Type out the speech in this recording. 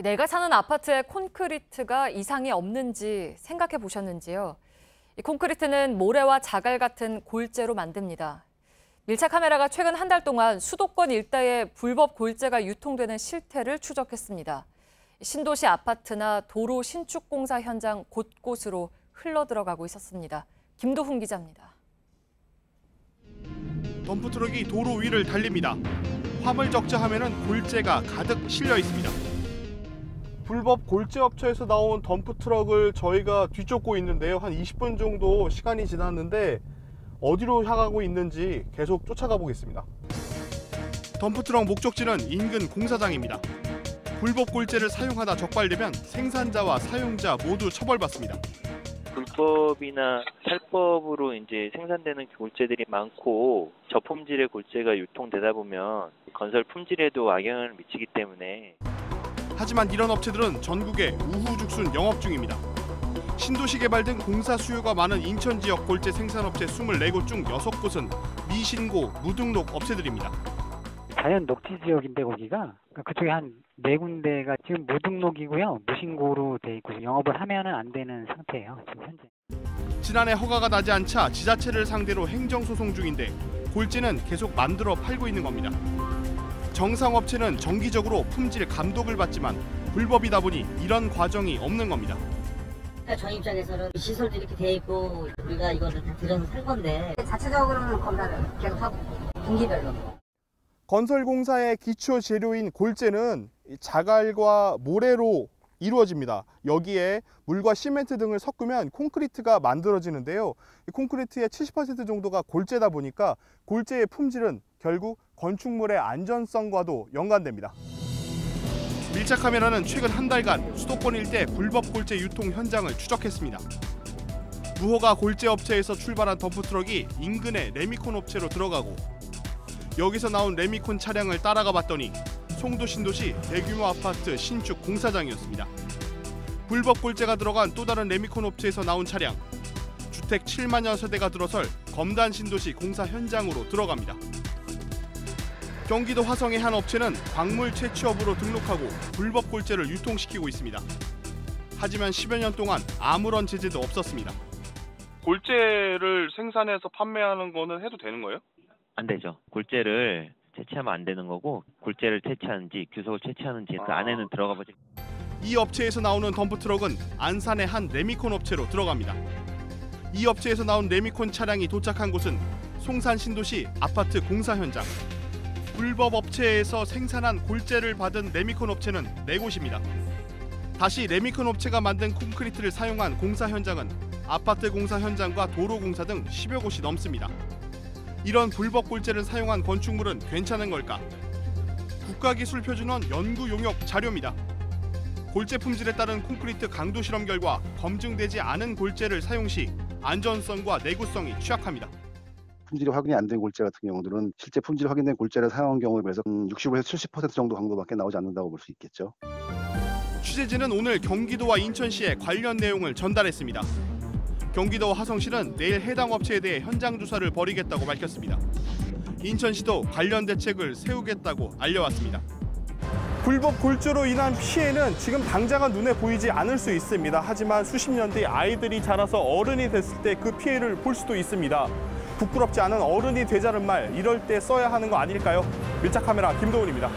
내가 사는 아파트의 콘크리트가 이상이 없는지 생각해 보셨는지요? 이 콘크리트는 모래와 자갈 같은 골재로 만듭니다. 밀착 카메라가 최근 한 달 동안 수도권 일대에 불법 골재가 유통되는 실태를 추적했습니다. 신도시 아파트나 도로 신축 공사 현장 곳곳으로 흘러들어가고 있었습니다. 김도훈 기자입니다. 덤프트럭이 도로 위를 달립니다. 화물 적재하면은 골재가 가득 실려 있습니다. 불법 골재 업체에서 나온 덤프트럭을 저희가 뒤쫓고 있는데요. 한 20분 정도 시간이 지났는데 어디로 향하고 있는지 계속 쫓아가 보겠습니다. 덤프트럭 목적지는 인근 공사장입니다. 불법 골재를 사용하다 적발되면 생산자와 사용자 모두 처벌받습니다. 불법이나 탈법으로 이제 생산되는 골재들이 많고 저품질의 골재가 유통되다 보면 건설 품질에도 악영향을 미치기 때문에. 하지만 이런 업체들은 전국에 우후죽순 영업 중입니다. 신도시 개발 등 공사 수요가 많은 인천 지역 골재 생산업체 24곳 중 6곳은 미신고, 무등록 업체들입니다. 자연 녹지 지역인데 거기가 그쪽에 한 4군데가 지금 무등록이고요. 무신고로 돼 있고 영업을 하면은 안 되는 상태예요. 지금 현재. 지난해 허가가 나지 않자 지자체를 상대로 행정소송 중인데 골재는 계속 만들어 팔고 있는 겁니다. 정상업체는 정기적으로 품질 감독을 받지만 불법이다 보니 이런 과정이 없는 겁니다. 저희 입장에서는 시설도 이렇게 돼 있고 우리가 이거를 다 들여서 살 건데 자체적으로는 검사를 계속 하고 분기별로. 건설공사의 기초 재료인 골재는 자갈과 모래로 이루어집니다. 여기에 물과 시멘트 등을 섞으면 콘크리트가 만들어지는데요. 이 콘크리트의 70% 정도가 골재다 보니까 골재의 품질은 결국 건축물의 안전성과도 연관됩니다. 밀착 카메라는 최근 한 달간 수도권 일대 불법 골재 유통 현장을 추적했습니다. 무허가 골재 업체에서 출발한 덤프트럭이 인근의 레미콘 업체로 들어가고 여기서 나온 레미콘 차량을 따라가 봤더니 송도 신도시 대규모 아파트 신축 공사장이었습니다. 불법 골재가 들어간 또 다른 레미콘 업체에서 나온 차량, 주택 7만여 세대가 들어설 검단 신도시 공사 현장으로 들어갑니다. 경기도 화성의 한 업체는 광물 채취업으로 등록하고 불법 골재를 유통시키고 있습니다. 하지만 10여 년 동안 아무런 제재도 없었습니다. 골재를 생산해서 판매하는 거는 해도 되는 거예요? 안 되죠. 골재를 채취하면 안 되는 거고 골재를 채취하는지 규석을 채취하는지 그 안에는 들어가 보지. 이 업체에서 나오는 덤프트럭은 안산의 한 레미콘 업체로 들어갑니다. 이 업체에서 나온 레미콘 차량이 도착한 곳은 송산 신도시 아파트 공사 현장. 불법 업체에서 생산한 골재를 받은 레미콘 업체는 4곳입니다. 다시 레미콘 업체가 만든 콘크리트를 사용한 공사 현장은 아파트 공사 현장과 도로 공사 등 10여 곳이 넘습니다. 이런 불법 골재를 사용한 건축물은 괜찮은 걸까? 국가기술표준원 연구 용역 자료입니다. 골재 품질에 따른 콘크리트 강도 실험 결과 검증되지 않은 골재를 사용 시 안전성과 내구성이 취약합니다. 품질이 확인이 안 된 골재 같은 경우들은 실제 품질 확인된 골재를 사용한 경우에 비해서 65에서 70% 정도 강도밖에 나오지 않는다고 볼 수 있겠죠. 취재진은 오늘 경기도와 인천시에 관련 내용을 전달했습니다. 경기도와 화성시는 내일 해당 업체에 대해 현장 조사를 벌이겠다고 밝혔습니다. 인천시도 관련 대책을 세우겠다고 알려왔습니다. 불법 골재로 인한 피해는 지금 당장은 눈에 보이지 않을 수 있습니다. 하지만 수십 년 뒤 아이들이 자라서 어른이 됐을 때 그 피해를 볼 수도 있습니다. 부끄럽지 않은 어른이 되자는 말 이럴 때 써야 하는 거 아닐까요? 밀착 카메라 김도훈입니다.